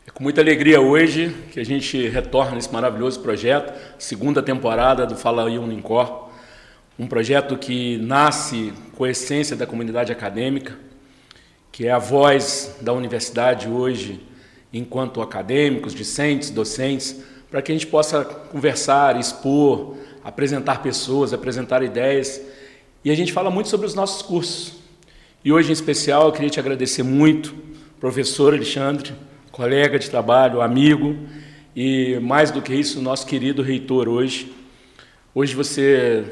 É com muita alegria hoje que a gente retorna esse maravilhoso projeto, segunda temporada do Fala aí Unicor, um projeto que nasce com a essência da comunidade acadêmica, que é a voz da universidade hoje, enquanto acadêmicos, discentes, docentes, para que a gente possa conversar, expor, apresentar pessoas, apresentar ideias. E a gente fala muito sobre os nossos cursos. E hoje, em especial, eu queria te agradecer muito, professor Alexandre, colega de trabalho, amigo, e mais do que isso, nosso querido reitor hoje. Hoje você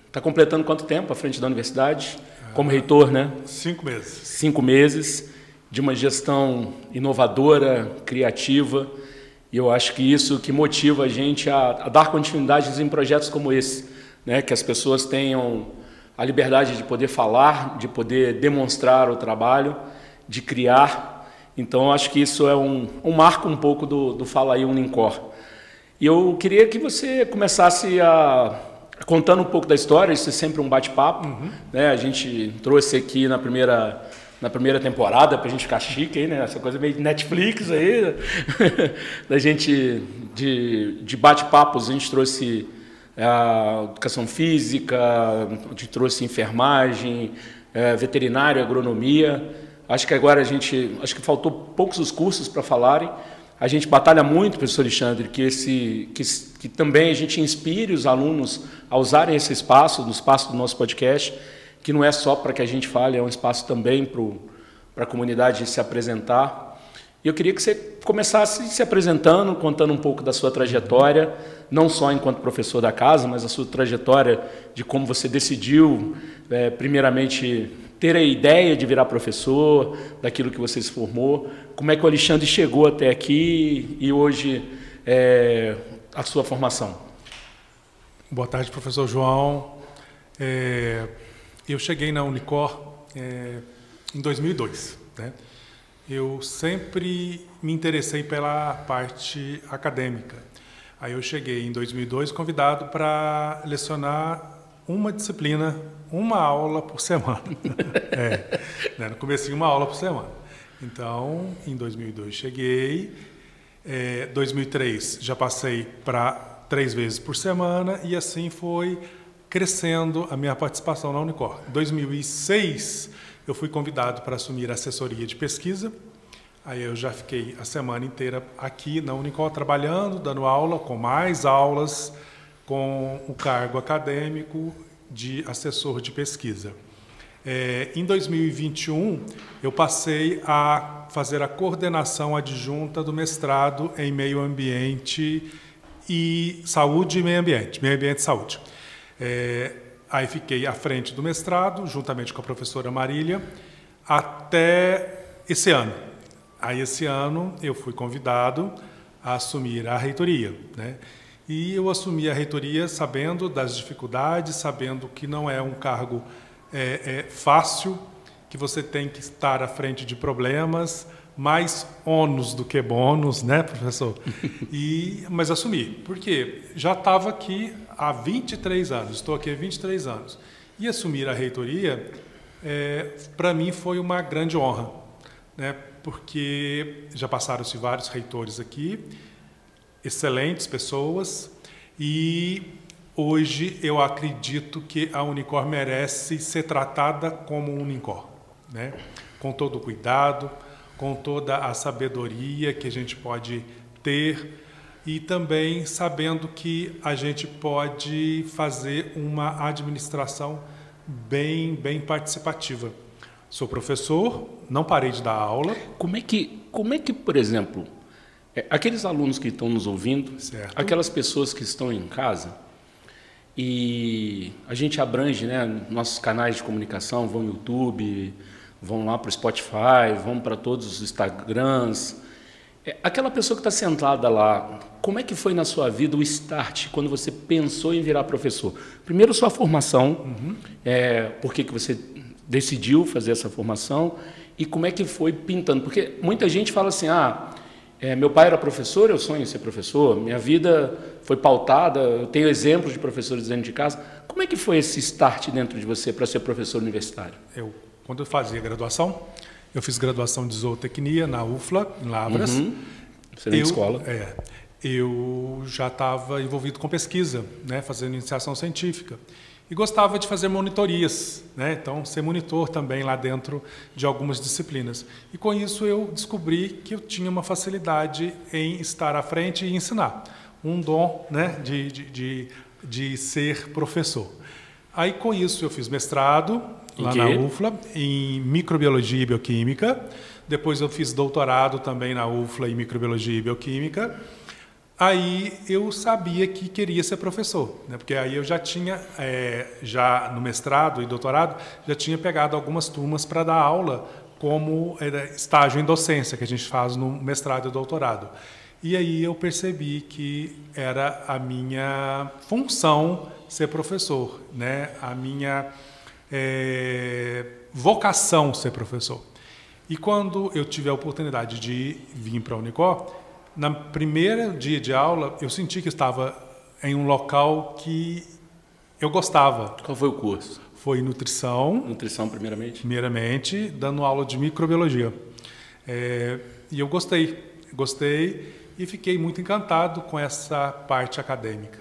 está completando quanto tempo à frente da universidade? Como reitor, né? 5 meses. 5 meses de uma gestão inovadora, criativa, e eu acho que isso que motiva a gente a dar continuidade em projetos como esse, né? Que as pessoas tenham a liberdade de poder falar, de poder demonstrar o trabalho, de criar. Então, eu acho que isso é um marco um pouco do Fala aí Unicor. E eu queria que você começasse contando um pouco da história, isso é sempre um bate-papo, né? A gente trouxe aqui na primeira temporada, para a gente ficar chique, aí, né? Essa coisa meio de Netflix aí, da gente, de bate-papos, a gente trouxe a educação física, a gente trouxe enfermagem, veterinária, agronomia. Acho que agora acho que faltou poucos os cursos para falarem. A gente batalha muito, professor Alexandre, que também a gente inspire os alunos a usarem esse espaço, no espaço do nosso podcast, que não é só para que a gente fale, é um espaço também para a comunidade se apresentar. E eu queria que você começasse se apresentando, contando um pouco da sua trajetória, não só enquanto professor da casa, mas a sua trajetória de como você decidiu, primeiramente, ter a ideia de virar professor, daquilo que você se formou, como é que o Alexandre chegou até aqui e hoje a sua formação. Boa tarde, professor João. Eu cheguei na Unicor em 2002, né? Eu sempre me interessei pela parte acadêmica. Aí eu cheguei em 2002 convidado para lecionar uma disciplina, uma aula por semana. Né? No comecinho, uma aula por semana. Então, em 2002 cheguei, 2003 já passei para 3 vezes por semana e assim foi crescendo a minha participação na Unicor. Em 2006, eu fui convidado para assumir a assessoria de pesquisa. Aí eu já fiquei a semana inteira aqui na Unicor trabalhando, dando aula, com mais aulas, com o cargo acadêmico de assessor de pesquisa. Em 2021, eu passei a fazer a coordenação adjunta do mestrado em Meio Ambiente e Saúde e Meio Ambiente e Saúde. Aí fiquei à frente do mestrado, juntamente com a professora Marília, até esse ano. Aí esse ano eu fui convidado a assumir a reitoria, né? E eu assumi a reitoria sabendo das dificuldades, sabendo que não é um cargo fácil, que você tem que estar à frente de problemas, mais ônus do que bônus, né, professor? Mas assumi, porque já estava aqui há 23 anos, estou aqui há 23 anos. E assumir a reitoria, para mim, foi uma grande honra, né? Porque já passaram-se vários reitores aqui, excelentes pessoas, e hoje eu acredito que a Unicor merece ser tratada como Unicor, né? Com todo o cuidado, com toda a sabedoria que a gente pode ter e também sabendo que a gente pode fazer uma administração bem participativa. Sou professor, não parei de dar aula. Como é que, por exemplo, aqueles alunos que estão nos ouvindo, certo, aquelas pessoas que estão em casa, e a gente abrange, né, nossos canais de comunicação, vão no YouTube, vão lá para o Spotify, vão para todos os Instagrams. Aquela pessoa que está sentada lá, como é que foi na sua vida o start, quando você pensou em virar professor? Primeiro, sua formação, por que você decidiu fazer essa formação e como é que foi pintando? Porque muita gente fala assim, meu pai era professor, eu sonho em ser professor, minha vida foi pautada, eu tenho exemplos de professores dentro de casa. Como é que foi esse start dentro de você para ser professor universitário? Quando eu fazia graduação, eu fiz graduação de zootecnia na UFLA, em Lavras, Excelente escola. Eu já estava envolvido com pesquisa, né, fazendo iniciação científica. E gostava de fazer monitorias, né? Então, ser monitor também lá dentro de algumas disciplinas. E com isso eu descobri que eu tinha uma facilidade em estar à frente e ensinar. Um dom, né, de ser professor. Aí, com isso, eu fiz mestrado lá na UFLA, em microbiologia e bioquímica. Depois eu fiz doutorado também na UFLA em microbiologia e bioquímica. Aí eu sabia que queria ser professor, né? Porque aí eu já tinha, já no mestrado e doutorado, já tinha pegado algumas turmas para dar aula como estágio em docência, que a gente faz no mestrado e doutorado. E aí eu percebi que era a minha função ser professor, né? A minha vocação ser professor. E quando eu tive a oportunidade de vir para a Unicor, no primeiro dia de aula, eu senti que estava em um local que eu gostava. Qual foi o curso? Foi nutrição. Nutrição, primeiramente? Primeiramente, dando aula de microbiologia. E eu gostei e fiquei muito encantado com essa parte acadêmica.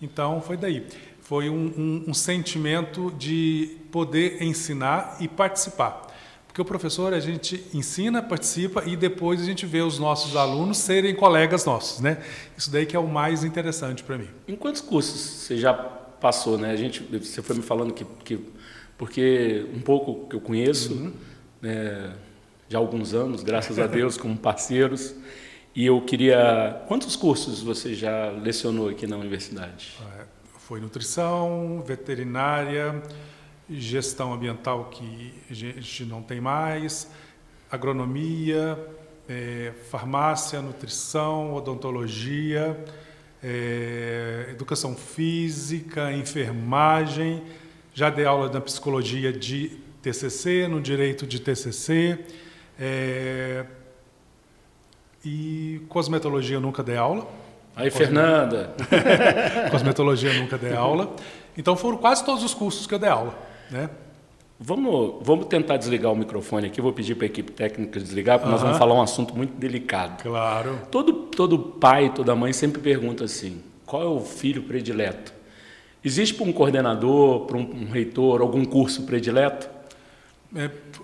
Então, foi daí. Foi um sentimento de poder ensinar e participar. Porque o professor, a gente ensina, participa e depois a gente vê os nossos alunos serem colegas nossos, né? Isso daí que é o mais interessante para mim. Em quantos cursos você já passou, né? Você foi me falando que porque um pouco que eu conheço, né, já há alguns anos, graças a Deus, como parceiros, e eu queria... Quantos cursos você já lecionou aqui na universidade? Foi nutrição, veterinária... Gestão ambiental, que a gente não tem mais, agronomia, farmácia, nutrição, odontologia, educação física, enfermagem. Já dei aula na psicologia de TCC, no direito de TCC. E cosmetologia eu nunca dei aula. Aí, Fernanda! Cosmetologia eu nunca dei aula. Então foram quase todos os cursos que eu dei aula. Né? Vamos tentar desligar o microfone aqui. Vou pedir para a equipe técnica desligar, porque nós vamos falar um assunto muito delicado. Claro. Todo pai, toda mãe sempre pergunta assim: qual é o filho predileto? Existe para um coordenador, para um reitor, algum curso predileto?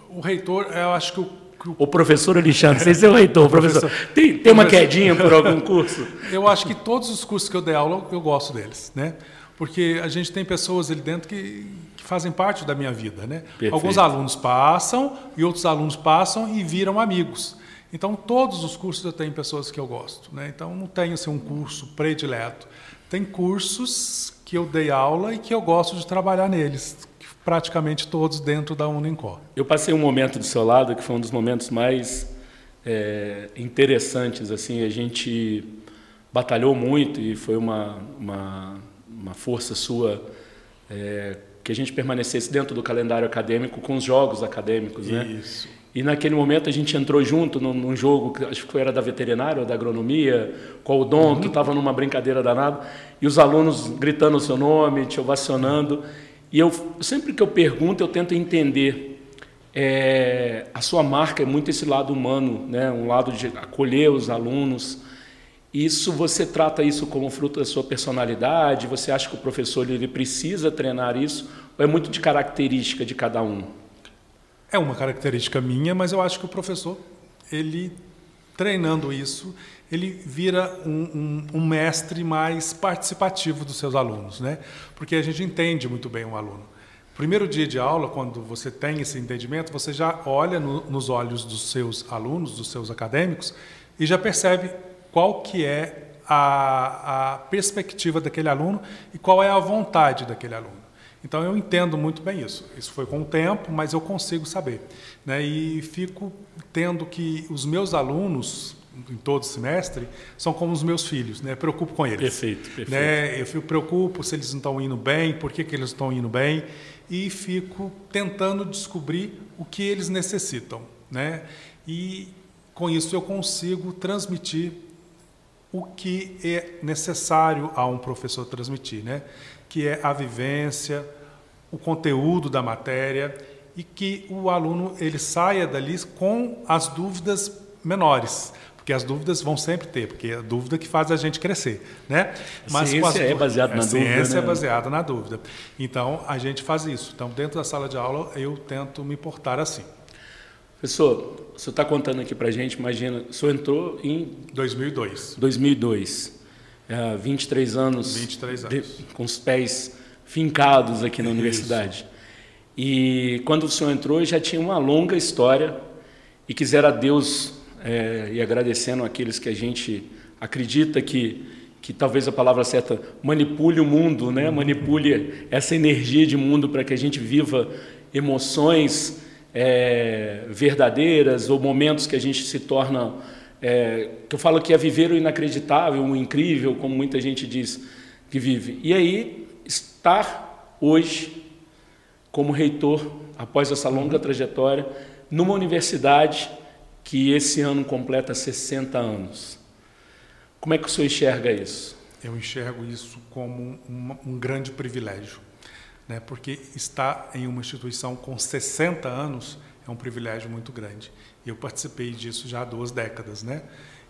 O reitor, eu acho que o professor Alexandre, sem ser o reitor, professor. Tem uma quedinha por algum curso? Eu acho que todos os cursos que eu dei aula, eu gosto deles, né? Porque a gente tem pessoas ali dentro que fazem parte da minha vida, né? Perfeito. Alguns alunos passam e outros alunos passam e viram amigos. Então, todos os cursos eu tenho pessoas que eu gosto, né? Então, não tenho assim, um curso predileto. Tem cursos que eu dei aula e que eu gosto de trabalhar neles, praticamente todos dentro da Unicor. Eu passei um momento do seu lado que foi um dos momentos mais interessantes. Assim, a gente batalhou muito e foi uma força sua que a gente permanecesse dentro do calendário acadêmico com os jogos acadêmicos, né? Isso. E naquele momento a gente entrou junto num jogo que acho que era da veterinária ou da agronomia, com o odonto, estava numa brincadeira danada, e os alunos gritando o seu nome, te ovacionando. E sempre que eu pergunto, eu tento entender. A sua marca é muito esse lado humano, né? Um lado de acolher os alunos. Você trata isso como fruto da sua personalidade? Você acha que o professor ele precisa treinar isso? Ou é muito de característica de cada um? É uma característica minha, mas eu acho que o professor, ele treinando isso, ele vira um mestre mais participativo dos seus alunos, né? Porque a gente entende muito bem um aluno. Primeiro dia de aula, quando você tem esse entendimento, você já olha nos olhos dos seus alunos, dos seus acadêmicos, e já percebe qual que é a perspectiva daquele aluno e qual é a vontade daquele aluno. Então, eu entendo muito bem isso. Isso foi com o tempo, mas eu consigo saber, né? E fico tendo que os meus alunos, em todo semestre, são como os meus filhos, né? Preocupo com eles. Perfeito, perfeito. Né? Eu preocupo se eles não estão indo bem, por que eles estão indo bem, e fico tentando descobrir o que eles necessitam, né? E, com isso, eu consigo transmitir o que é necessário a um professor transmitir, né? Que é a vivência, o conteúdo da matéria e que o aluno ele saia dali com as dúvidas menores. Porque as dúvidas vão sempre ter, porque é a dúvida que faz a gente crescer, né? Mas ciência é baseada na dúvida. A ciência é baseada na dúvida. Então, a gente faz isso. Então, dentro da sala de aula, eu tento me portar assim. Professor, o senhor está contando aqui para a gente, imagina, o senhor entrou em 2002. 2002, 23 anos, 23 anos. Com os pés fincados aqui na universidade. E quando o senhor entrou, já tinha uma longa história e quisera a Deus, e agradecendo àqueles que a gente acredita que talvez a palavra certa manipule o mundo, né? Manipule essa energia de mundo para que a gente viva emoções verdadeiras ou momentos que a gente se torna, que eu falo que é viver o inacreditável, o incrível, como muita gente diz que vive. E aí, estar hoje como reitor, após essa longa trajetória, numa universidade que esse ano completa 60 anos. Como é que o senhor enxerga isso? Eu enxergo isso como um grande privilégio, né? Porque estar em uma instituição com 60 anos é um privilégio muito grande. Eu participei disso já há 2 décadas, né?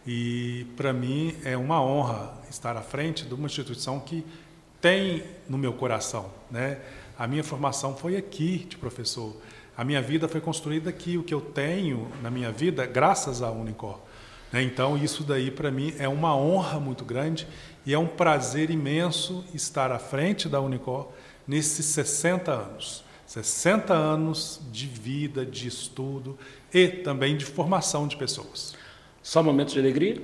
E para mim é uma honra estar à frente de uma instituição que tem no meu coração, né? A minha formação foi aqui de professor. A minha vida foi construída aqui. O que eu tenho na minha vida, graças à Unicor. Então, isso daí, para mim, é uma honra muito grande e é um prazer imenso estar à frente da Unicor nesses 60 anos. 60 anos de vida, de estudo e também de formação de pessoas. Só momentos de alegria?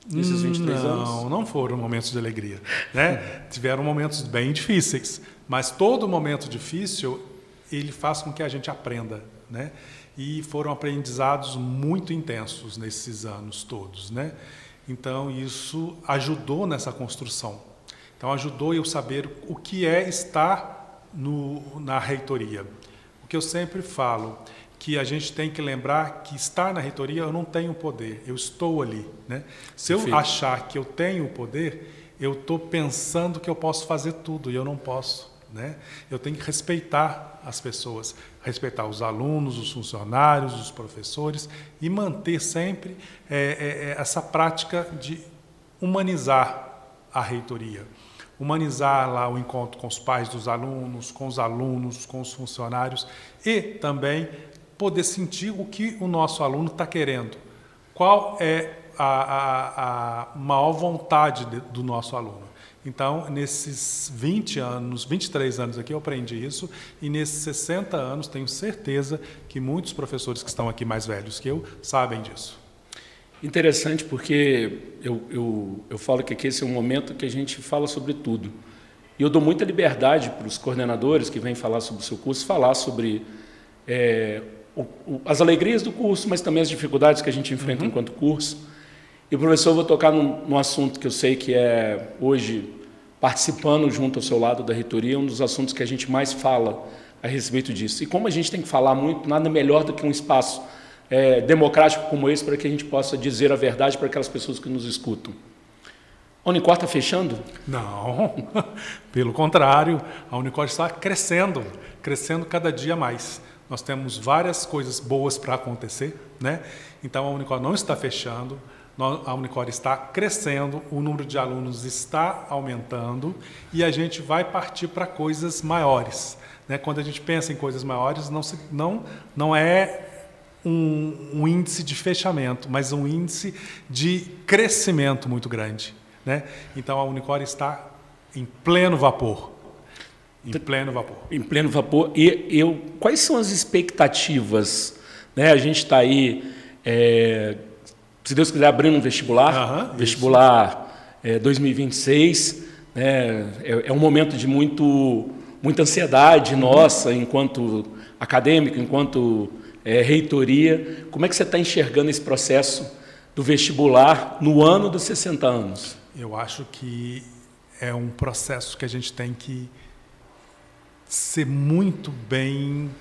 Nesses 23 anos? Não foram momentos de alegria, né? Tiveram momentos bem difíceis, mas todo momento difícil, ele faz com que a gente aprenda, né? E foram aprendizados muito intensos nesses anos todos, né? Então, isso ajudou nessa construção. Então, ajudou eu saber o que é estar na reitoria. O que eu sempre falo, que a gente tem que lembrar que estar na reitoria eu não tenho poder, eu estou ali, né? Se eu achar que eu tenho o poder, eu estou pensando que eu posso fazer tudo e eu não posso, né? Eu tenho que respeitar as pessoas, respeitar os alunos, os funcionários, os professores e manter sempre essa prática de humanizar a reitoria. Humanizar lá o encontro com os pais dos alunos, com os funcionários e também poder sentir o que o nosso aluno está querendo. Qual é a maior vontade do nosso aluno. Então, nesses 23 anos aqui, eu aprendi isso, e nesses 60 anos, tenho certeza que muitos professores que estão aqui mais velhos que eu sabem disso. Interessante, porque eu falo que aqui esse é um momento que a gente fala sobre tudo. E eu dou muita liberdade para os coordenadores que vêm falar sobre o seu curso, falar sobre as alegrias do curso, mas também as dificuldades que a gente enfrenta enquanto curso. E, professor, eu vou tocar num assunto que eu sei que é, hoje, participando junto ao seu lado da reitoria, um dos assuntos que a gente mais fala a respeito disso. E como a gente tem que falar muito, nada melhor do que um espaço democrático como esse para que a gente possa dizer a verdade para aquelas pessoas que nos escutam. A Unicor está fechando? Não, pelo contrário, a Unicor está crescendo cada dia mais. Nós temos várias coisas boas para acontecer, né? Então, a Unicor não está fechando, a Unicor está crescendo, o número de alunos está aumentando e a gente vai partir para coisas maiores, né? Quando a gente pensa em coisas maiores, não é um índice de fechamento, mas um índice de crescimento muito grande, né? Então, a Unicor está em pleno vapor. Em pleno vapor. Em pleno vapor. E quais são as expectativas? Né? A gente está aí, se Deus quiser, abrindo um vestibular, vestibular 2026. Né? É um momento de muita ansiedade nossa, enquanto acadêmico, enquanto reitoria. Como é que você está enxergando esse processo do vestibular no ano dos 60 anos? Eu acho que é um processo que a gente tem que ser muito bem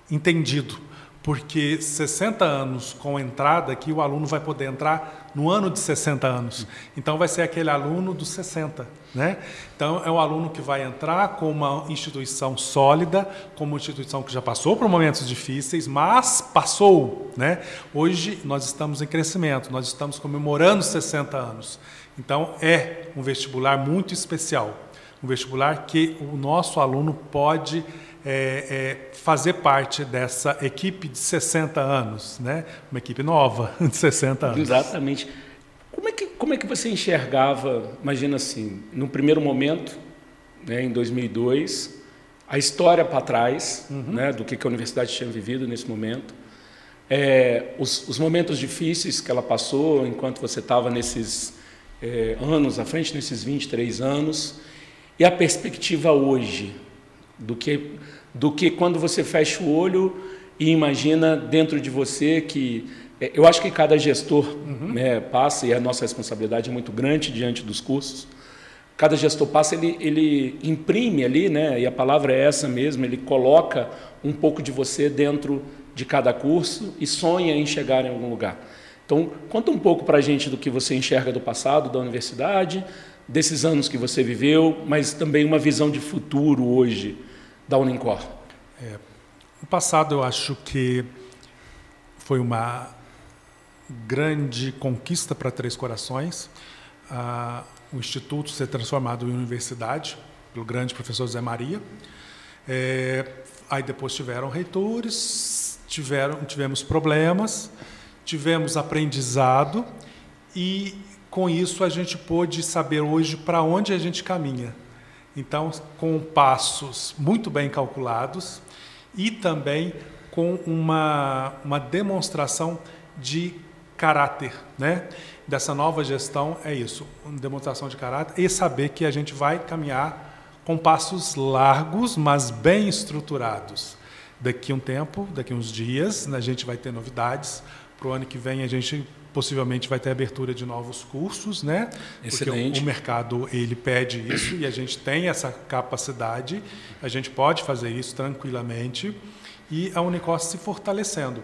entendido, porque 60 anos com entrada aqui, o aluno vai poder entrar no ano de 60 anos. Então, vai ser aquele aluno dos 60, né? Então, é um aluno que vai entrar com uma instituição sólida, com uma instituição que já passou por momentos difíceis, mas passou, né? Hoje, nós estamos em crescimento, nós estamos comemorando 60 anos. Então, é um vestibular muito especial, um vestibular que o nosso aluno pode fazer parte dessa equipe de 60 anos, né? Uma equipe nova de 60 anos. Exatamente. Como é que você enxergava, imagina assim, no primeiro momento, né, em 2002, a história para trás, né, do que a universidade tinha vivido nesse momento, os momentos difíceis que ela passou enquanto você estava nesses anos à frente, nesses 23 anos, e a perspectiva hoje, do que quando você fecha o olho e imagina dentro de você que... Eu acho que cada gestor né, passa, e a nossa responsabilidade é muito grande diante dos cursos, cada gestor passa, ele imprime ali, né, e a palavra é essa mesmo, ele coloca um pouco de você dentro de cada curso e sonha em chegar em algum lugar. Então, conta um pouco para a gente do que você enxerga do passado, da universidade, desses anos que você viveu, mas também uma visão de futuro hoje da Unicor. No passado, eu acho que foi uma grande conquista para Três Corações, o Instituto ser transformado em universidade, pelo grande professor Zé Maria. Aí depois tiveram reitores, tivemos problemas, tivemos aprendizado e, com isso, a gente pôde saber hoje para onde a gente caminha. Então, com passos muito bem calculados e também com uma demonstração de caráter, né? Dessa nova gestão é isso, uma demonstração de caráter e saber que a gente vai caminhar com passos largos, mas bem estruturados. Daqui um tempo, daqui uns dias, a gente vai ter novidades. Para o ano que vem, a gente possivelmente vai ter abertura de novos cursos, né? Excelente. Porque o mercado ele pede isso e a gente tem essa capacidade, a gente pode fazer isso tranquilamente e a Unicor se fortalecendo,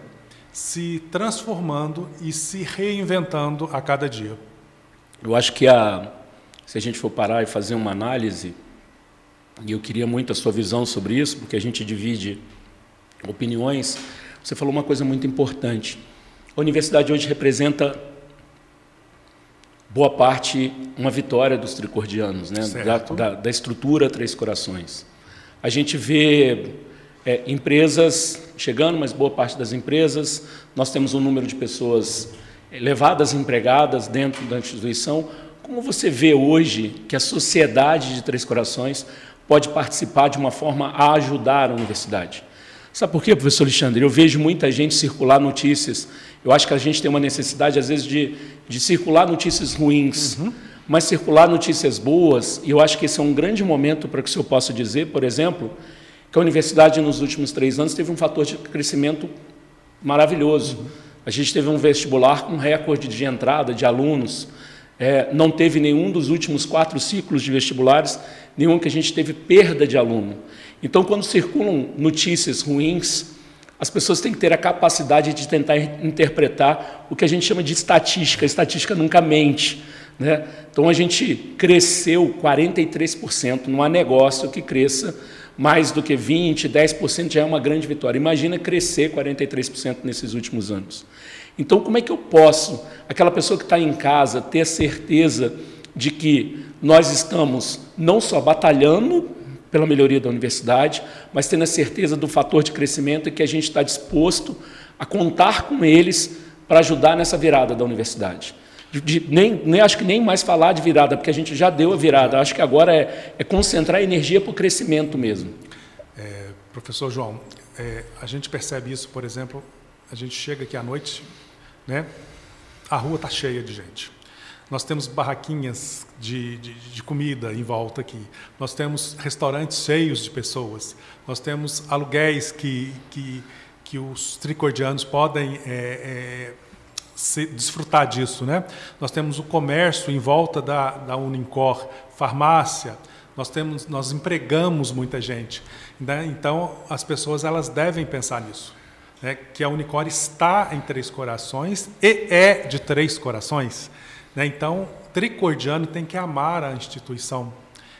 se transformando e se reinventando a cada dia. Eu acho que se a gente for parar e fazer uma análise, e eu queria muito a sua visão sobre isso, porque a gente divide opiniões, você falou uma coisa muito importante. A universidade hoje representa, boa parte, uma vitória dos tricordianos, né? Da estrutura Três Corações. A gente vê empresas chegando, mas boa parte das empresas, nós temos um número de pessoas levadas empregadas dentro da instituição. Como você vê hoje que a sociedade de Três Corações pode participar de uma forma a ajudar a universidade? Sabe por quê, professor Alexandre? Eu vejo muita gente circular notícias. Eu acho que a gente tem uma necessidade, às vezes, de circular notícias ruins, mas circular notícias boas. E eu acho que esse é um grande momento para que o senhor possa dizer, por exemplo, que a universidade, nos últimos 3 anos, teve um fator de crescimento maravilhoso. A gente teve um vestibular com recorde de entrada de alunos. Não teve nenhum dos últimos 4 ciclos de vestibulares, nenhum que a gente teve perda de aluno. Então, quando circulam notícias ruins, as pessoas têm que ter a capacidade de tentar interpretar o que a gente chama de estatística. A estatística nunca mente, né? Então, a gente cresceu 43%, não há negócio que cresça mais do que 20%, 10% já é uma grande vitória. Imagina crescer 43% nesses últimos anos. Então, como é que eu posso, aquela pessoa que está em casa, ter a certeza de que nós estamos não só batalhando pela melhoria da universidade, mas tendo a certeza do fator de crescimento e que a gente está disposto a contar com eles para ajudar nessa virada da universidade. Acho que nem mais falar de virada, porque a gente já deu a virada. Acho que agora é concentrar a energia para o crescimento mesmo. Professor João, a gente percebe isso, por exemplo, a gente chega aqui à noite, né? A rua está cheia de gente. Nós temos barraquinhas de comida em volta aqui. Nós temos restaurantes cheios de pessoas. Nós temos aluguéis que os tricordianos podem desfrutar disso, né? Nós temos o comércio em volta da Unicor, farmácia. Nós empregamos muita gente, né? Então as pessoas elas devem pensar nisso. né, que a Unicor está em Três Corações e é de Três Corações, né? Então, tricordiano tem que amar a instituição,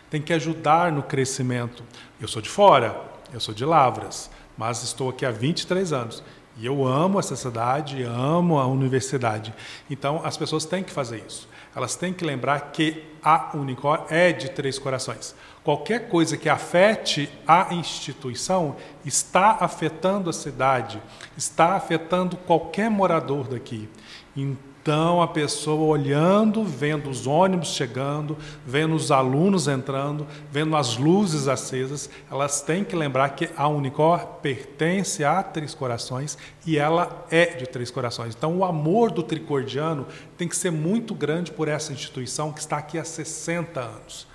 tem que ajudar no crescimento. Eu sou de fora, eu sou de Lavras, mas estou aqui há 23 anos. E eu amo essa cidade, amo a universidade. Então, as pessoas têm que fazer isso. Elas têm que lembrar que a Unicor é de Três Corações. Qualquer coisa que afete a instituição está afetando a cidade, está afetando qualquer morador daqui. Então, a pessoa olhando, vendo os ônibus chegando, vendo os alunos entrando, vendo as luzes acesas, elas têm que lembrar que a Unicor pertence a Três Corações e ela é de Três Corações. Então, o amor do tricordiano tem que ser muito grande por essa instituição que está aqui há 60 anos.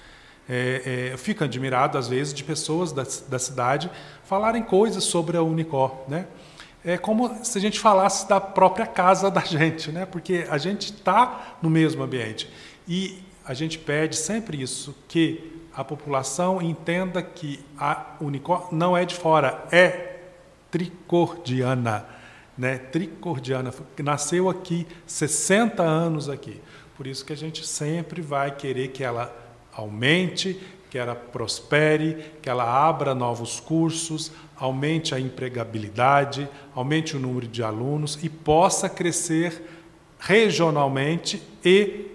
Eu fico admirado, às vezes, de pessoas da cidade falarem coisas sobre a Unicor, né? É como se a gente falasse da própria casa da gente, né? Porque a gente está no mesmo ambiente. E a gente pede sempre isso, que a população entenda que a Unicor não é de fora, é tricordiana, né? Tricordiana, nasceu aqui, 60 anos aqui. Por isso que a gente sempre vai querer que ela aumente, que ela prospere, que ela abra novos cursos, aumente a empregabilidade, aumente o número de alunos e possa crescer regionalmente e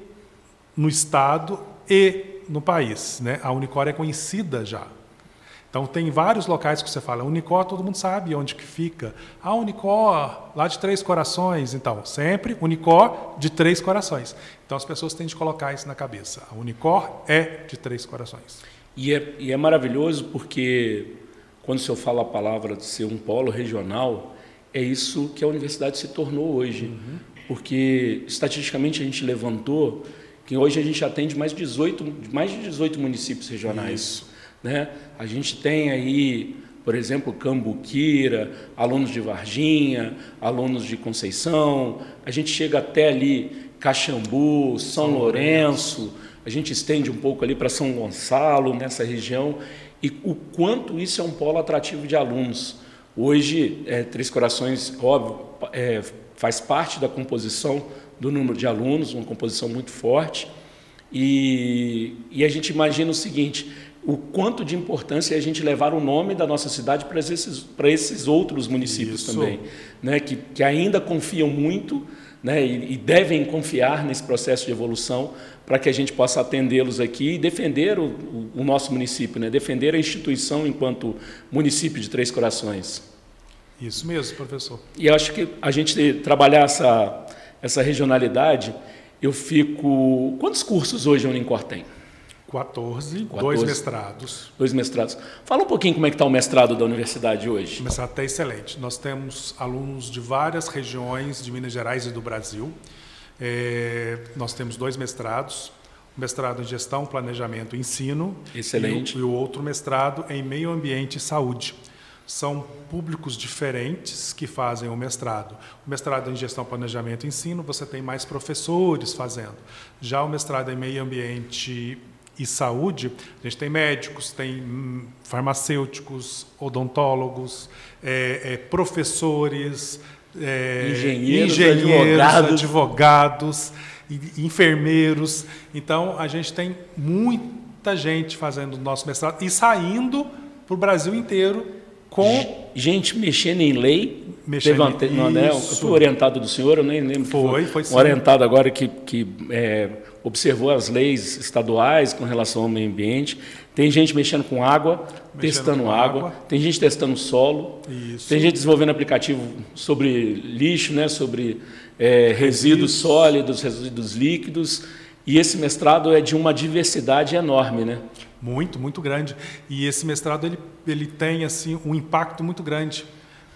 no estado e no país, né? A Unicor é conhecida já. Então, tem vários locais que você fala, Unicor, todo mundo sabe onde que fica. A Unicor, lá de Três Corações. Então, sempre Unicor de Três Corações. Então, as pessoas têm de colocar isso na cabeça. A Unicor é de Três Corações. E é maravilhoso porque, quando o senhor fala a palavra de ser um polo regional, é isso que a universidade se tornou hoje. Uhum. Porque, estatisticamente, a gente levantou que hoje a gente atende mais de 18 municípios regionais. Isso. Né? A gente tem aí, por exemplo, Cambuquira, alunos de Varginha, alunos de Conceição, a gente chega até ali Caxambu, São Lourenço, a gente estende um pouco ali para São Gonçalo, nessa região, e o quanto isso é um polo atrativo de alunos. Hoje, Três Corações, óbvio, faz parte da composição do número de alunos, uma composição muito forte, e a gente imagina o seguinte: o quanto de importância é a gente levar o nome da nossa cidade para esses outros municípios. Isso. Também, né? Que ainda confiam muito, né? E devem confiar nesse processo de evolução para que a gente possa atendê-los aqui e defender o nosso município, né? Defender a instituição enquanto município de Três Corações. Isso mesmo, professor. E eu acho que a gente trabalhar essa regionalidade, eu fico... Quantos cursos hoje a Unicor tem? 14, 2 mestrados. 2 mestrados. Fala um pouquinho como é que está o mestrado da universidade hoje. O mestrado está excelente. Nós temos alunos de várias regiões de Minas Gerais e do Brasil. Nós temos 2 mestrados. O mestrado em Gestão, Planejamento e Ensino. Excelente. E o outro mestrado em Meio Ambiente e Saúde. São públicos diferentes que fazem o mestrado. O mestrado em Gestão, Planejamento e Ensino, você tem mais professores fazendo. Já o mestrado em Meio Ambiente e Saúde, a gente tem médicos, tem farmacêuticos, odontólogos, professores, engenheiros advogados, enfermeiros. Então, a gente tem muita gente fazendo o nosso mestrado e saindo para o Brasil inteiro com... Gente mexendo em lei. Eu fui orientado do senhor, eu nem lembro. Foi sim. Um orientado agora que observou as leis estaduais com relação ao meio ambiente. Tem gente mexendo com água, testando água. Tem gente testando solo. Isso. Tem gente desenvolvendo aplicativo sobre lixo, né, sobre resíduos sólidos, resíduos líquidos. E esse mestrado é de uma diversidade enorme, né? Muito, muito grande. E esse mestrado ele tem assim um impacto muito grande,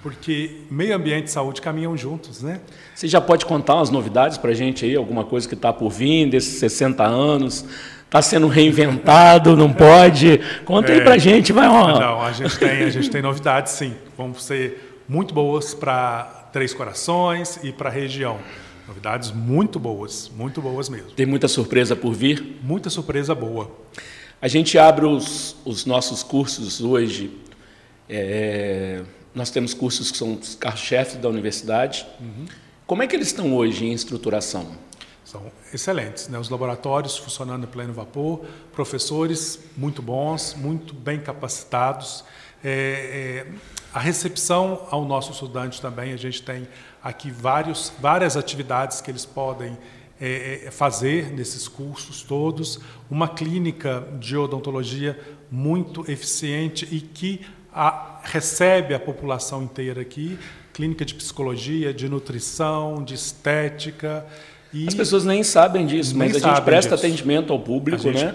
porque meio ambiente e saúde caminham juntos, né? Você já pode contar umas novidades para a gente aí, alguma coisa que está por vir desses 60 anos? Está sendo reinventado, não pode? Conta aí para a gente, vai lá. Não, a gente tem novidades, sim. Vão ser muito boas para Três Corações e para a região. Novidades muito boas mesmo. Tem muita surpresa por vir? Muita surpresa boa. A gente abre os nossos cursos hoje nós temos cursos que são os carro-chefe da universidade. Como é que eles estão hoje em estruturação? São excelentes, né? Os laboratórios funcionando em pleno vapor, professores muito bons, muito bem capacitados. A recepção ao nosso estudante também, a gente tem aqui várias atividades que eles podem fazer nesses cursos todos. Uma clínica de odontologia muito eficiente e que recebe a população inteira aqui, clínica de psicologia, de nutrição, de estética. As pessoas nem sabem disso, mas a gente presta atendimento ao público, né?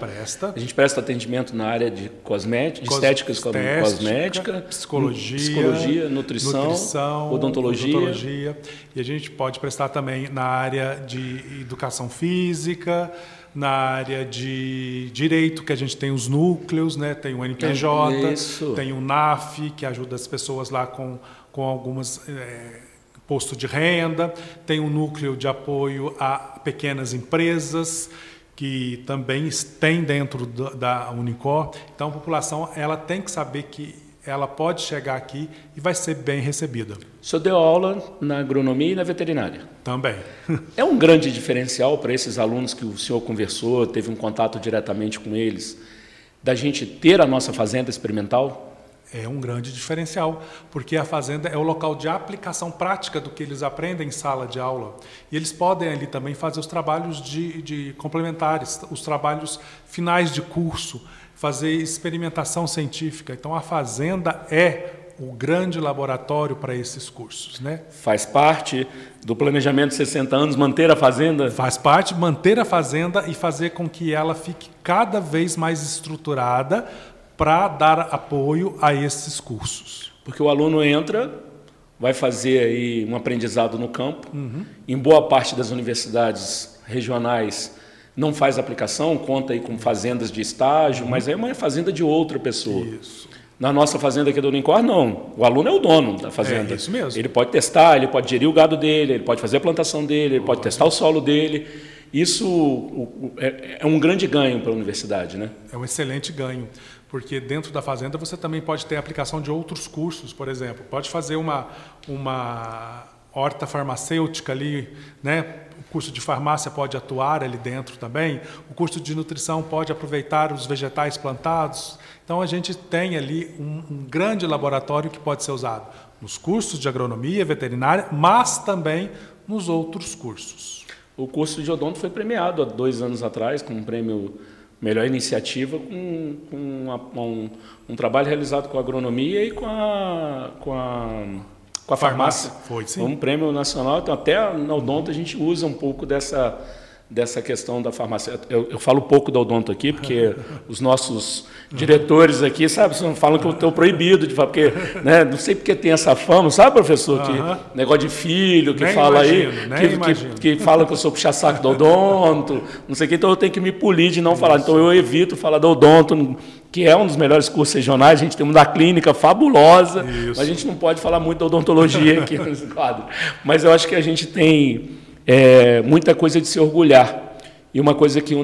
A gente presta atendimento na área de cosmética, estética, cosmética, psicologia, nutrição, odontologia. E a gente pode prestar também na área de educação física, na área de direito, que a gente tem os núcleos, né? Tem o NPJ, tem o NAF, que ajuda as pessoas lá com algumas... posto de renda, tem um núcleo de apoio a pequenas empresas, que também tem dentro da Unicor. Então, a população ela tem que saber que ela pode chegar aqui e vai ser bem recebida. O senhor deu aula na agronomia e na veterinária? Também. É um grande diferencial para esses alunos que o senhor conversou, teve um contato diretamente com eles, da gente ter a nossa fazenda experimental? É um grande diferencial, porque a fazenda é o local de aplicação prática do que eles aprendem em sala de aula. E eles podem ali também fazer os trabalhos de complementares, os trabalhos finais de curso, fazer experimentação científica. Então, a fazenda é o grande laboratório para esses cursos, né? Faz parte do planejamento de 60 anos manter a fazenda? Faz parte manter a fazenda e fazer com que ela fique cada vez mais estruturada para dar apoio a esses cursos. Porque o aluno entra, vai fazer aí um aprendizado no campo. Em boa parte das universidades regionais não faz aplicação, conta aí com fazendas de estágio, mas aí é uma fazenda de outra pessoa. Isso. Na nossa fazenda aqui do Unicor, não. O aluno é o dono da fazenda. É isso mesmo. Ele pode testar, ele pode gerir o gado dele, ele pode fazer a plantação dele, ele pode testar o solo dele. Isso é um grande ganho para a universidade, né? É um excelente ganho, porque dentro da fazenda você também pode ter aplicação de outros cursos, por exemplo. Pode fazer uma horta farmacêutica ali, né? O curso de farmácia pode atuar ali dentro também. O curso de nutrição pode aproveitar os vegetais plantados. Então, a gente tem ali um grande laboratório que pode ser usado nos cursos de agronomia, veterinária, mas também nos outros cursos. O curso de odonto foi premiado há 2 anos atrás com um prêmio Melhor Iniciativa, com um trabalho realizado com a agronomia e com a farmácia. Foi, sim. Foi um prêmio nacional, então até na odonto a gente usa um pouco dessa questão da farmácia. Eu falo pouco da odonto aqui, porque os nossos diretores aqui, sabe, falam que eu estou proibido de falar, porque, né, não sei porque tem essa fama, sabe, professor, que negócio de filho, que nem fala imagino, aí, que fala que eu sou puxa-saco do odonto, não sei o que, então eu tenho que me polir de não falar. Então eu evito falar do odonto, que é um dos melhores cursos regionais, a gente tem uma clínica fabulosa, mas a gente não pode falar muito da odontologia aqui nesse quadro. Mas eu acho que a gente tem muita coisa de se orgulhar. E uma coisa que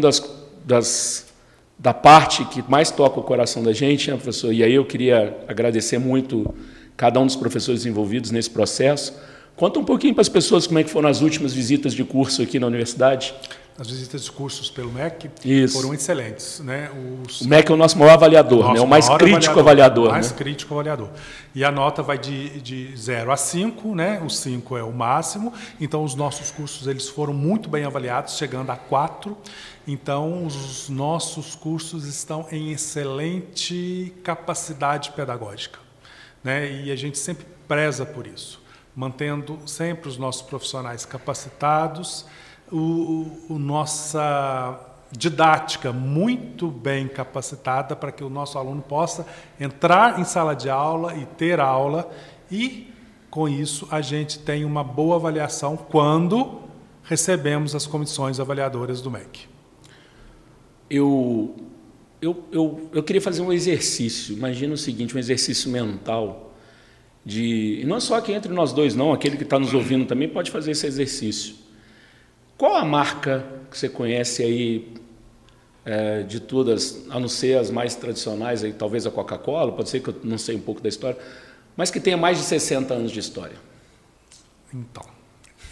da parte que mais toca o coração da gente, né, professor? E aí eu queria agradecer muito cada um dos professores envolvidos nesse processo. Conta um pouquinho para as pessoas como é que foram as últimas visitas de curso aqui na universidade. As visitas de cursos pelo MEC foram excelentes, né? O MEC é o nosso maior avaliador, né? O mais crítico avaliador. O mais crítico avaliador. E a nota vai de 0 a 5, né? O 5 é o máximo. Então, os nossos cursos eles foram muito bem avaliados, chegando a 4. Então, os nossos cursos estão em excelente capacidade pedagógica, né? E a gente sempre preza por isso, mantendo sempre os nossos profissionais capacitados, nossa didática muito bem capacitada para que o nosso aluno possa entrar em sala de aula e ter aula, e com isso a gente tem uma boa avaliação quando recebemos as comissões avaliadoras do MEC. Eu queria fazer um exercício, imagina o seguinte, um exercício mental, e não é só aqui entre nós dois não, aquele que está nos ouvindo também pode fazer esse exercício. Qual a marca que você conhece aí, de todas, a não ser as mais tradicionais, aí, talvez a Coca-Cola, pode ser que eu não sei um pouco da história, mas que tenha mais de 60 anos de história? Então,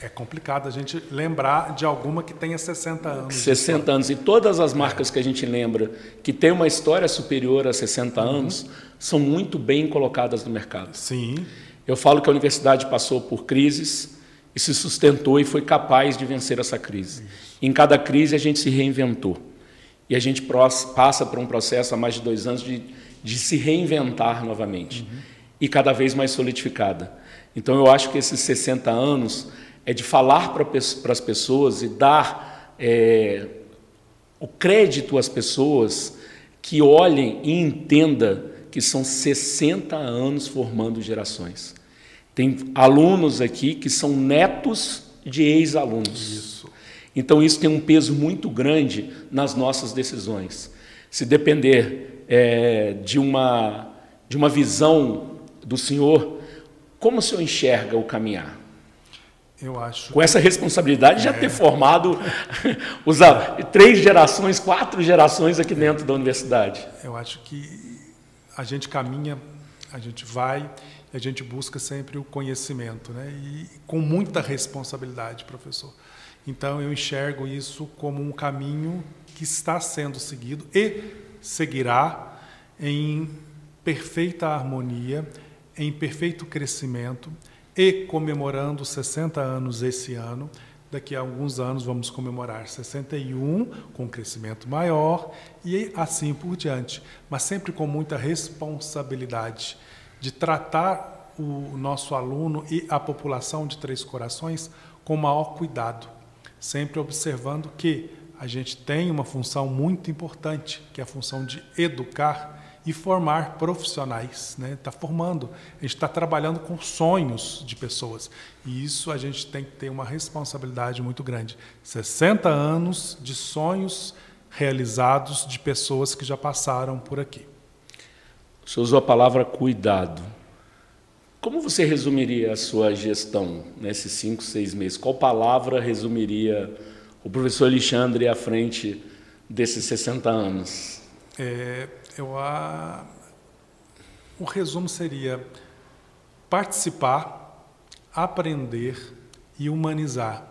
é complicado a gente lembrar de alguma que tenha 60 anos. 60 anos. E todas as marcas que a gente lembra que tem uma história superior a 60 anos são muito bem colocadas no mercado. Sim. Eu falo que a universidade passou por crises e se sustentou e foi capaz de vencer essa crise. Em cada crise a gente se reinventou. E a gente passa por um processo há mais de 2 anos de se reinventar novamente. E cada vez mais solidificada. Então eu acho que esses 60 anos é de falar para as pessoas e dar o crédito às pessoas que olhem e entendam que são 60 anos formando gerações. Tem alunos aqui que são netos de ex-alunos. Isso. Então isso tem um peso muito grande nas nossas decisões. Se depender de uma visão do senhor, como o senhor enxerga o caminhar? Eu acho. Com essa responsabilidade de já ter formado 3 gerações, 4 gerações aqui dentro da universidade. Eu acho que a gente caminha, a gente vai, a gente busca sempre o conhecimento, né? E com muita responsabilidade, professor. Então eu enxergo isso como um caminho que está sendo seguido e seguirá em perfeita harmonia, em perfeito crescimento, e comemorando 60 anos esse ano. Daqui a alguns anos vamos comemorar 61, com um crescimento maior, e assim por diante. Mas sempre com muita responsabilidade de tratar o nosso aluno e a população de Três Corações com maior cuidado, sempre observando que a gente tem uma função muito importante, que é a função de educar e formar profissionais, né? Está formando, a gente está trabalhando com sonhos de pessoas, e isso a gente tem que ter uma responsabilidade muito grande. 60 anos de sonhos realizados de pessoas que já passaram por aqui. O senhor usou a palavra cuidado. Como você resumiria a sua gestão nesses 5, 6 meses? Qual palavra resumiria o professor Alexandre à frente desses 60 anos? O resumo seria participar, aprender e humanizar,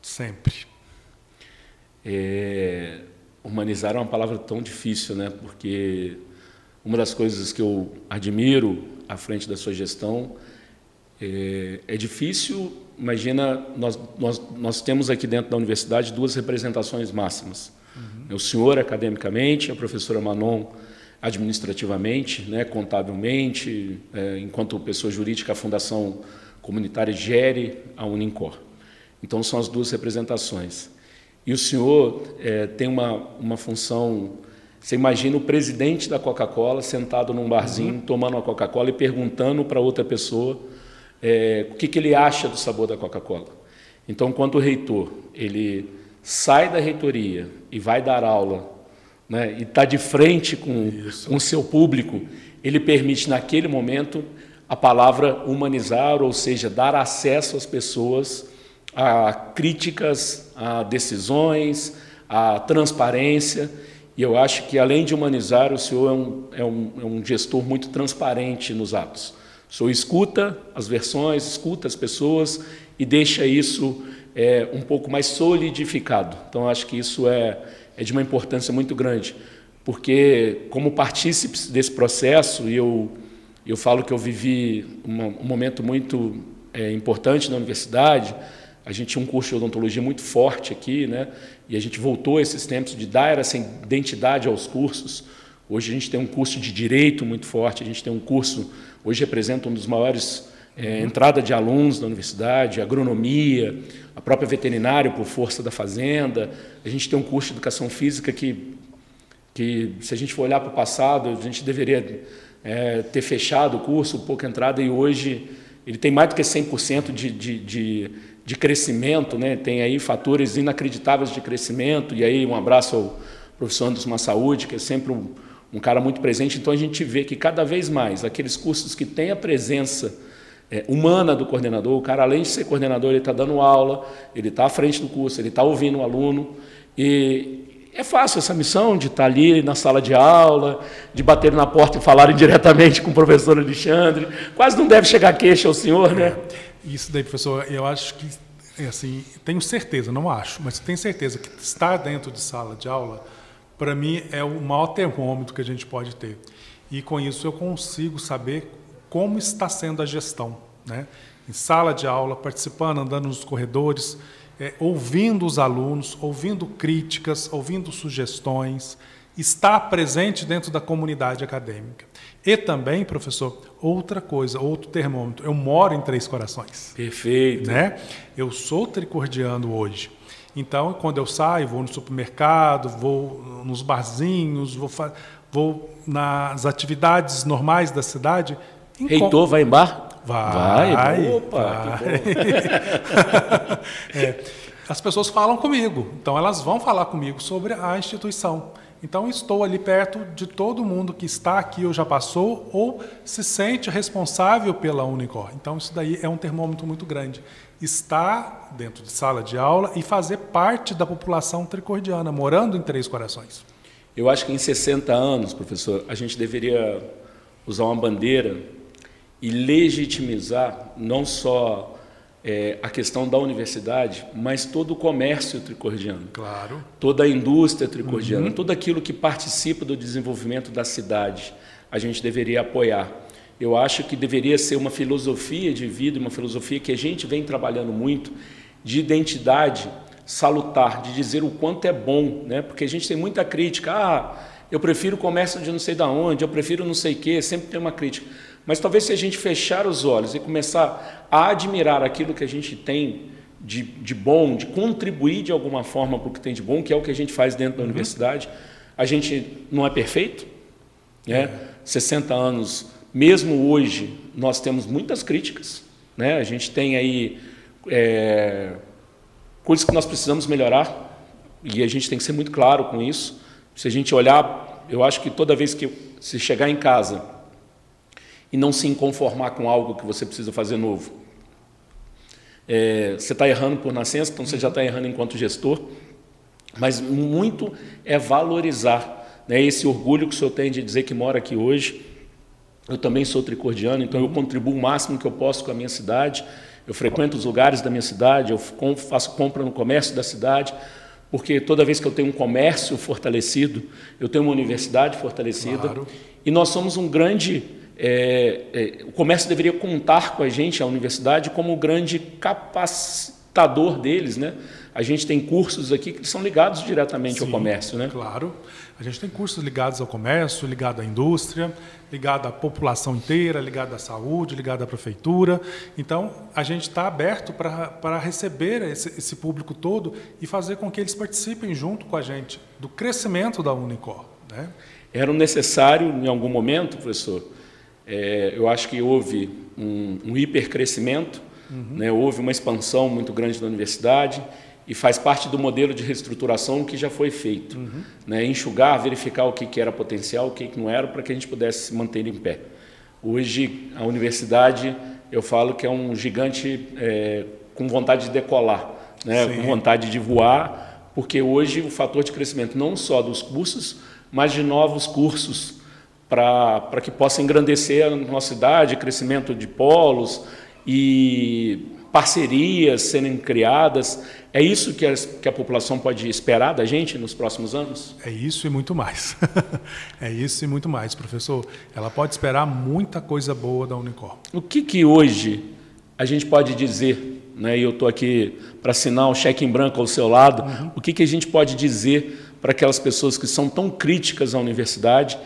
sempre. Humanizar é uma palavra tão difícil, né? Porque uma das coisas que eu admiro à frente da sua gestão é difícil. Imagina, nós temos aqui dentro da universidade 2 representações máximas. O senhor academicamente, a professora Manon administrativamente, né, contabilmente, enquanto pessoa jurídica, a Fundação Comunitária gere a Unincor. Então, são as 2 representações. E o senhor tem uma função. Você imagina o presidente da Coca-Cola sentado num barzinho, tomando uma Coca-Cola e perguntando para outra pessoa o que ele acha do sabor da Coca-Cola. Então, enquanto o reitor ele sai da reitoria e vai dar aula, né, e está de frente com o seu público, ele permite, naquele momento, a palavra humanizar, ou seja, dar acesso às pessoas a críticas, a decisões, a transparência. E eu acho que, além de humanizar, o senhor é um gestor muito transparente nos atos. O senhor escuta as versões, escuta as pessoas e deixa isso um pouco mais solidificado. Então, acho que isso é de uma importância muito grande, porque, como partícipes desse processo, eu falo que eu vivi um momento muito importante na universidade. A gente tinha um curso de odontologia muito forte aqui, né? E a gente voltou a esses tempos de dar essa identidade aos cursos. Hoje a gente tem um curso de direito muito forte, a gente tem um curso, hoje representa um dos maiores entrada de alunos da universidade, agronomia, a própria veterinária por força da fazenda. A gente tem um curso de educação física que se a gente for olhar para o passado, a gente deveria ter fechado o curso, pouca entrada, e hoje ele tem mais do que 100% de crescimento, né? Tem aí fatores inacreditáveis de crescimento, e aí um abraço ao professor Anderson Massaúde, que é sempre um cara muito presente. Então a gente vê que cada vez mais aqueles cursos que têm a presença humana do coordenador, o cara, além de ser coordenador, ele está dando aula, ele está à frente do curso, ele está ouvindo o aluno, e é fácil essa missão de estar ali na sala de aula, de bater na porta e falarem diretamente com o professor Alexandre. Quase não deve chegar queixa ao senhor, né? Isso daí, professor, eu acho que, assim, tenho certeza, não acho, mas tenho certeza que estar dentro de sala de aula, para mim, é o maior termômetro que a gente pode ter. E com isso eu consigo saber como está sendo a gestão, né? Em sala de aula, participando, andando nos corredores, ouvindo os alunos, ouvindo críticas, ouvindo sugestões, estar presente dentro da comunidade acadêmica. E também, professor, outra coisa, outro termômetro, eu moro em Três Corações. Perfeito. Né? Eu sou tricordiano hoje. Então, quando eu saio, vou no supermercado, vou nos barzinhos, vou nas atividades normais da cidade. Reitor vai em bar? Vai. Opa, vai. Que bom. As pessoas falam comigo, então elas vão falar comigo sobre a instituição. Então, estou ali perto de todo mundo que está aqui ou já passou ou se sente responsável pela Unicor. Então, isso daí é um termômetro muito grande. Estar dentro de sala de aula e fazer parte da população tricordiana, morando em Três Corações. Eu acho que em 60 anos, professor, a gente deveria usar uma bandeira e legitimizar não só a questão da universidade, mas todo o comércio tricordiano. Claro. Toda a indústria tricordiana, tudo aquilo que participa do desenvolvimento da cidade, a gente deveria apoiar. Eu acho que deveria ser uma filosofia de vida, uma filosofia que a gente vem trabalhando muito, de identidade salutar, de dizer o quanto é bom, né? Porque a gente tem muita crítica, eu prefiro o comércio de não sei de onde, eu prefiro não sei o quê, sempre tem uma crítica. Mas talvez se a gente fechar os olhos e começar a admirar aquilo que a gente tem de bom, de contribuir de alguma forma para o que tem de bom, que é o que a gente faz dentro da universidade, a gente não é perfeito, né? 60 anos, mesmo hoje, nós temos muitas críticas, né? A gente tem aí coisas que nós precisamos melhorar e a gente tem que ser muito claro com isso. Se a gente olhar, eu acho que toda vez que se chegar em casa e não se conformar com algo que você precisa fazer novo, você está errando por nascença, então você já está errando enquanto gestor, mas muito é valorizar, né, esse orgulho que o senhor tem de dizer que mora aqui hoje. Eu também sou tricordiano, então eu contribuo o máximo que eu posso com a minha cidade, eu frequento os lugares da minha cidade, eu faço compra no comércio da cidade, porque toda vez que eu tenho um comércio fortalecido, eu tenho uma universidade fortalecida, claro. E nós somos um grande... o comércio deveria contar com a gente, a universidade, como um grande capacitador deles, né? A gente tem cursos aqui que são ligados diretamente ao comércio, né? Claro. A gente tem cursos ligados ao comércio, ligado à indústria, ligado à população inteira, ligado à saúde, ligado à prefeitura. Então, a gente está aberto para receber esse público todo e fazer com que eles participem junto com a gente do crescimento da Unicor, né? Era necessário, em algum momento, professor, eu acho que houve um hipercrescimento, né? Houve uma expansão muito grande da universidade e faz parte do modelo de reestruturação que já foi feito, né? Enxugar, verificar o que era potencial, o que não era, para que a gente pudesse se manter em pé. Hoje, a universidade, eu falo que é um gigante com vontade de decolar, né? Com vontade de voar, porque hoje o fator de crescimento não só dos cursos, mas de novos cursos para que possa engrandecer a nossa cidade, crescimento de polos e parcerias serem criadas. É isso que a população pode esperar da gente nos próximos anos? É isso e muito mais. É isso e muito mais, professor. Ela pode esperar muita coisa boa da Unicor. O que hoje a gente pode dizer, né? E eu estou aqui para assinar o cheque em branco ao seu lado, o que a gente pode dizer para aquelas pessoas que são tão críticas à universidade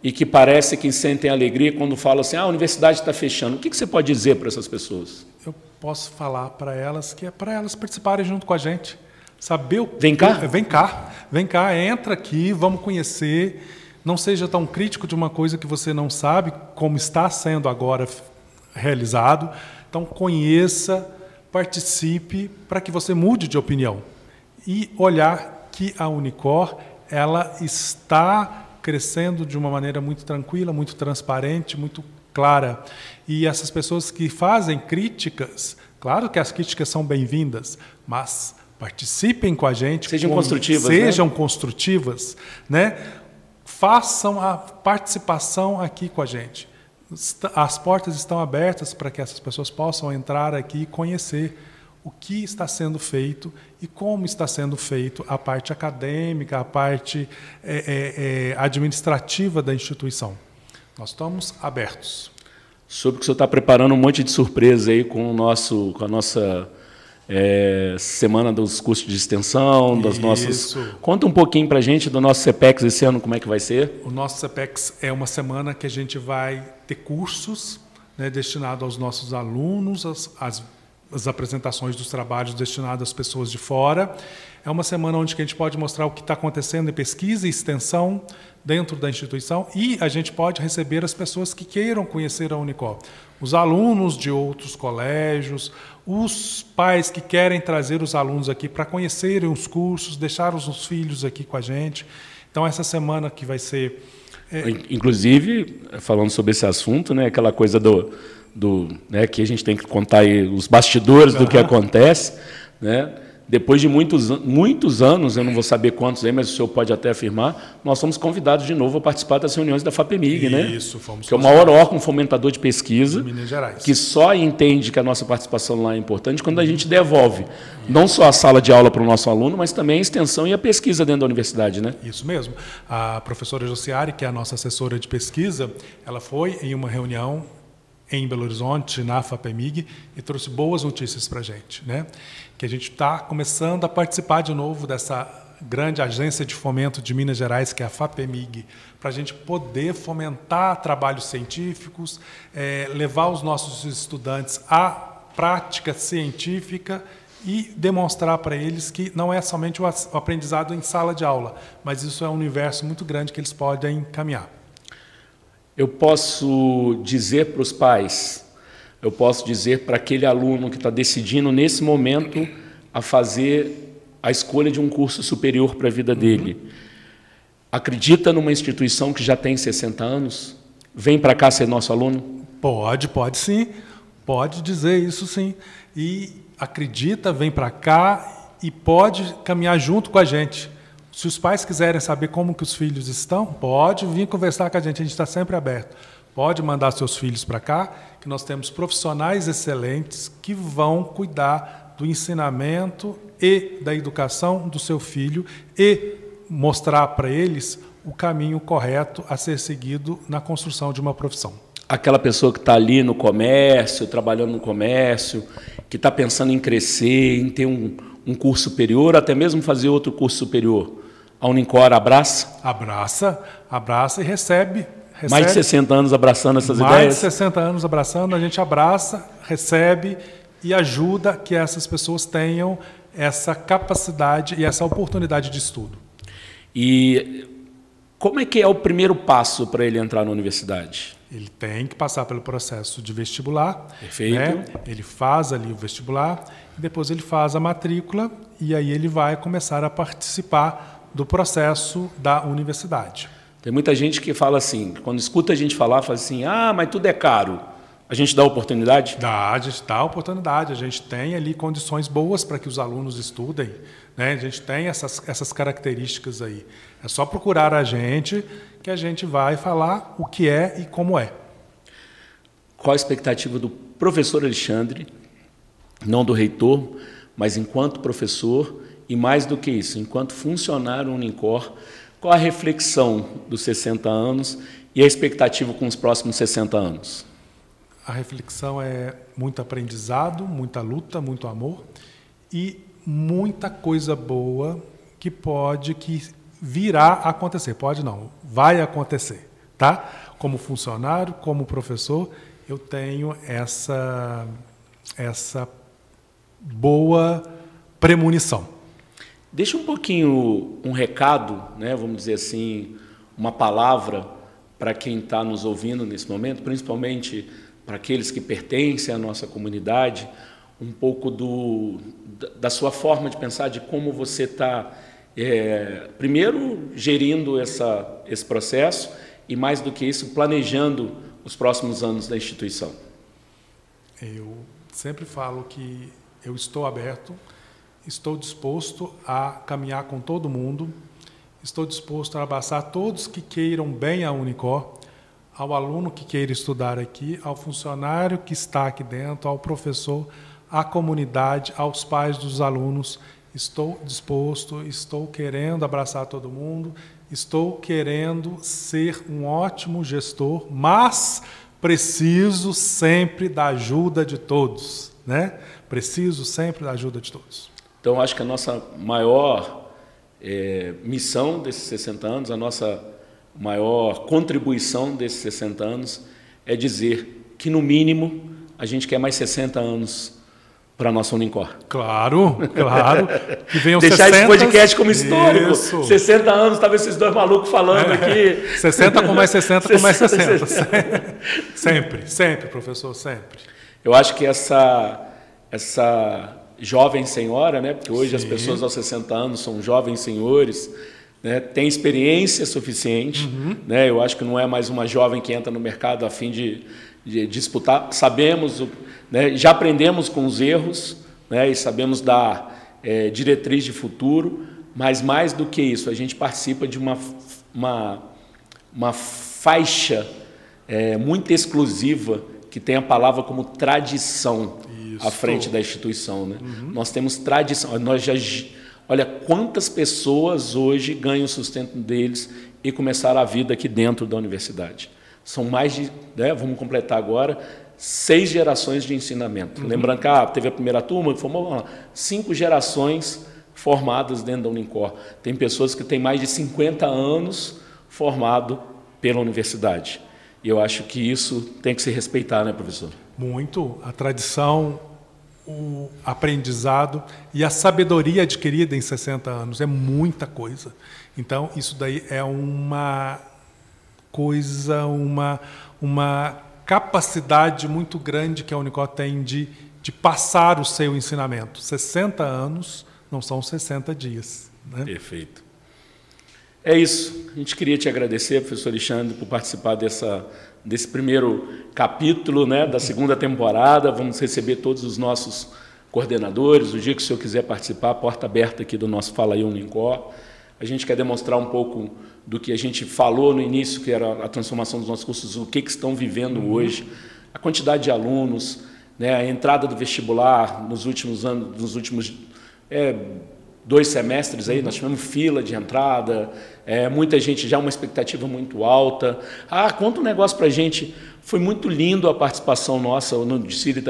e que parece que sentem alegria quando falam assim, a universidade está fechando. O que você pode dizer para essas pessoas? Eu posso falar para elas que é para elas participarem junto com a gente. Saber o... Vem cá? Vem cá, entra aqui, vamos conhecer. Não seja tão crítico de uma coisa que você não sabe como está sendo agora realizado. Então, conheça, participe para que você mude de opinião. E olhar que a Unicor ela está crescendo de uma maneira muito tranquila, muito transparente, muito clara. E essas pessoas que fazem críticas, claro que as críticas são bem-vindas, mas participem com a gente. Sejam construtivas. Sejam construtivas, né? Façam a participação aqui com a gente. As portas estão abertas para que essas pessoas possam entrar aqui e conhecer o que está sendo feito e como está sendo feito a parte acadêmica, a parte administrativa da instituição. Nós estamos abertos. Soube que o senhor está preparando um monte de surpresa aí com a nossa semana dos cursos de extensão, das nossas... Conta um pouquinho para a gente do nosso CPEX esse ano, como é que vai ser? O nosso CPEX é uma semana que a gente vai ter cursos, né, destinados aos nossos alunos, as apresentações dos trabalhos destinados às pessoas de fora. É uma semana onde a gente pode mostrar o que está acontecendo em pesquisa e extensão dentro da instituição e a gente pode receber as pessoas que queiram conhecer a Unicor. Os alunos de outros colégios, os pais que querem trazer os alunos aqui para conhecerem os cursos, deixar os filhos aqui com a gente. Então, essa semana que vai ser... Inclusive, falando sobre esse assunto, né, aquela coisa né, que a gente tem que contar aí os bastidores do que acontece, né? Depois de muitos anos, eu não vou saber quantos aí, mas o senhor pode até afirmar, nós somos convidados de novo a participar das reuniões da FAPEMIG, né? Isso, fomos. Que é o maior órgão fomentador de pesquisa, Minas Gerais, que só entende que a nossa participação lá é importante quando a gente devolve não só a sala de aula para o nosso aluno, mas também a extensão e a pesquisa dentro da universidade, né? Isso mesmo. A professora Josiari, que é a nossa assessora de pesquisa, ela foi em uma reunião em Belo Horizonte, na FAPEMIG, e trouxe boas notícias para a gente, né? Que a gente está começando a participar de novo dessa grande agência de fomento de Minas Gerais, que é a FAPEMIG, para a gente poder fomentar trabalhos científicos, levar os nossos estudantes à prática científica e demonstrar para eles que não é somente o aprendizado em sala de aula, mas isso é um universo muito grande que eles podem caminhar. Eu posso dizer para os pais, eu posso dizer para aquele aluno que está decidindo nesse momento a fazer a escolha de um curso superior para a vida dele. Acredita numa instituição que já tem 60 anos? Vem para cá ser nosso aluno? Pode sim. Pode dizer isso sim. E acredita, vem para cá e pode caminhar junto com a gente. Se os pais quiserem saber como que os filhos estão, pode vir conversar com a gente está sempre aberto. Pode mandar seus filhos para cá, que nós temos profissionais excelentes que vão cuidar do ensinamento e da educação do seu filho e mostrar para eles o caminho correto a ser seguido na construção de uma profissão. Aquela pessoa que está ali no comércio, trabalhando no comércio, que está pensando em crescer, em ter um curso superior, até mesmo fazer outro curso superior. A Unicor abraça? Abraça e recebe. Mais de 60 anos abraçando essas ideias? Mais de 60 anos abraçando, a gente abraça, recebe e ajuda que essas pessoas tenham essa capacidade e essa oportunidade de estudo. E como é que é o primeiro passo para ele entrar na universidade? Ele tem que passar pelo processo de vestibular. Perfeito. Né? Ele faz ali o vestibular, depois ele faz a matrícula e aí ele vai começar a participar do processo da universidade. Tem muita gente que fala assim, quando escuta a gente falar, fala assim, mas tudo é caro. A gente dá oportunidade? A gente dá oportunidade, a gente tem ali condições boas para que os alunos estudem, né? A gente tem essas características aí. É só procurar a gente que a gente vai falar o que é e como é. Qual a expectativa do professor Alexandre, não do reitor, mas enquanto professor, e mais do que isso, enquanto funcionário Unicor, qual a reflexão dos 60 anos e a expectativa com os próximos 60 anos? A reflexão é muito aprendizado, muita luta, muito amor e muita coisa boa que virá a acontecer. Pode não, vai acontecer, tá? Como funcionário, como professor, eu tenho essa boa premonição. Deixa um pouquinho um recado, né, vamos dizer assim, uma palavra para quem está nos ouvindo nesse momento, principalmente para aqueles que pertencem à nossa comunidade, um pouco da sua forma de pensar, de como você está, primeiro, gerindo esse processo e, mais do que isso, planejando os próximos anos da instituição. Eu sempre falo que eu estou aberto estou disposto a caminhar com todo mundo, estou disposto a abraçar todos que queiram bem a Unicor, ao aluno que queira estudar aqui, ao funcionário que está aqui dentro, ao professor, à comunidade, aos pais dos alunos. Estou disposto, estou querendo abraçar todo mundo, estou querendo ser um ótimo gestor, mas preciso sempre da ajuda de todos, né? Preciso sempre da ajuda de todos. Então, acho que a nossa maior missão desses 60 anos, a nossa maior contribuição desses 60 anos é dizer que, no mínimo, a gente quer mais 60 anos para a nossa Unicor. Claro, claro. Que venham deixar 60... esse podcast como histórico. Isso. 60 anos, talvez esses dois malucos falando aqui. 60 com mais 60 com mais 60. Sempre, sempre, professor, sempre. Eu acho que essa jovem senhora, né, porque hoje as pessoas aos 60 anos são jovens senhores, né, tem experiência suficiente, né, eu acho que não é mais uma jovem que entra no mercado a fim de disputar, sabemos, né, já aprendemos com os erros, né, e sabemos dar diretriz de futuro, mas mais do que isso, a gente participa de uma faixa muito exclusiva que tem a palavra como tradição à frente da instituição, né? Nós temos tradição, olha quantas pessoas hoje ganham o sustento deles e começaram a vida aqui dentro da universidade. São mais de, vamos completar agora, 6 gerações de ensinamento. Lembrando que teve a primeira turma, que formou 5 gerações formadas dentro da Unicor. Tem pessoas que têm mais de 50 anos formado pela universidade. E eu acho que isso tem que se respeitar, né, professor? Muito. A tradição, o aprendizado e a sabedoria adquirida em 60 anos é muita coisa. Então, isso daí é uma coisa, uma capacidade muito grande que a Unicor tem de passar o seu ensinamento. 60 anos não são 60 dias. Né? Perfeito. É isso. A gente queria te agradecer, professor Alexandre, por participar desse primeiro capítulo, né, da segunda temporada. Vamos receber todos os nossos coordenadores. O dia que o senhor quiser participar, a porta aberta aqui do nosso Fala aí Unicor. A gente quer demonstrar um pouco do que a gente falou no início, que era a transformação dos nossos cursos, o que estão vivendo hoje, a quantidade de alunos, né, a entrada do vestibular nos últimos anos, nos últimos 2 semestres aí, nós tivemos fila de entrada, muita gente já uma expectativa muito alta. Conta um negócio para a gente. Foi muito lindo a participação nossa no desfile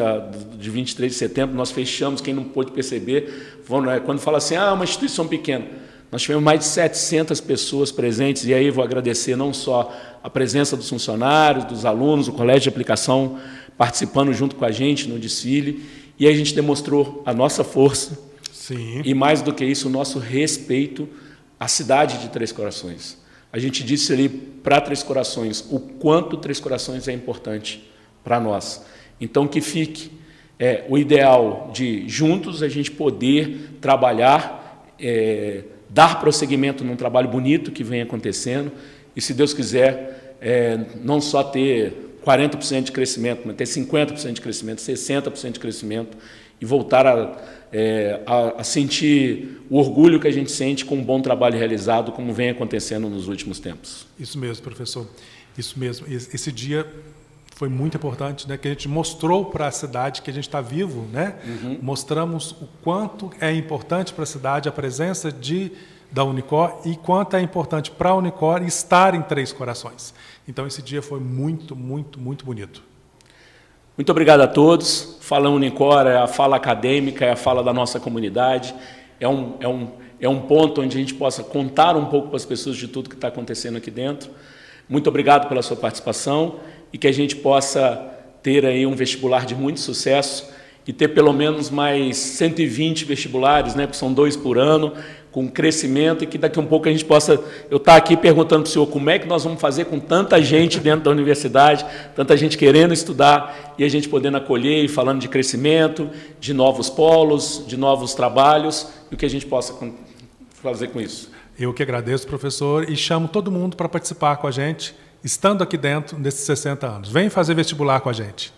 de 23 de setembro, nós fechamos, quem não pôde perceber, quando fala assim, uma instituição pequena, nós tivemos mais de 700 pessoas presentes, e aí vou agradecer não só a presença dos funcionários, dos alunos, do Colégio de Aplicação, participando junto com a gente no desfile, e aí a gente demonstrou a nossa força. Sim. E mais do que isso, o nosso respeito à cidade de Três Corações. A gente disse ali para Três Corações o quanto Três Corações é importante para nós. Então, que fique o ideal de, juntos, a gente poder trabalhar, dar prosseguimento num trabalho bonito que vem acontecendo e, se Deus quiser, não só ter 40% de crescimento, mas ter 50% de crescimento, 60% de crescimento e voltar a sentir o orgulho que a gente sente com um bom trabalho realizado, como vem acontecendo nos últimos tempos. Isso mesmo, professor. Isso mesmo. Esse dia foi muito importante, né? Que a gente mostrou para a cidade que a gente está vivo, né? Mostramos o quanto é importante para a cidade a presença da Unicor e quanto é importante para a Unicor estar em Três Corações. Então, esse dia foi muito, muito, muito bonito. Muito obrigado a todos. Fala Unicor é a fala acadêmica, é a fala da nossa comunidade, é um ponto onde a gente possa contar um pouco para as pessoas de tudo que está acontecendo aqui dentro. Muito obrigado pela sua participação e que a gente possa ter aí um vestibular de muito sucesso e ter pelo menos mais 120 vestibulares, né, porque são 2 por ano, com crescimento, e que daqui a um pouco a gente possa... Eu estar aqui perguntando para o senhor como é que nós vamos fazer com tanta gente dentro da universidade, tanta gente querendo estudar, e a gente podendo acolher e falando de crescimento, de novos polos, de novos trabalhos, e o que a gente possa fazer com isso. Eu que agradeço, professor, e chamo todo mundo para participar com a gente, estando aqui dentro desses 60 anos. Vem fazer vestibular com a gente.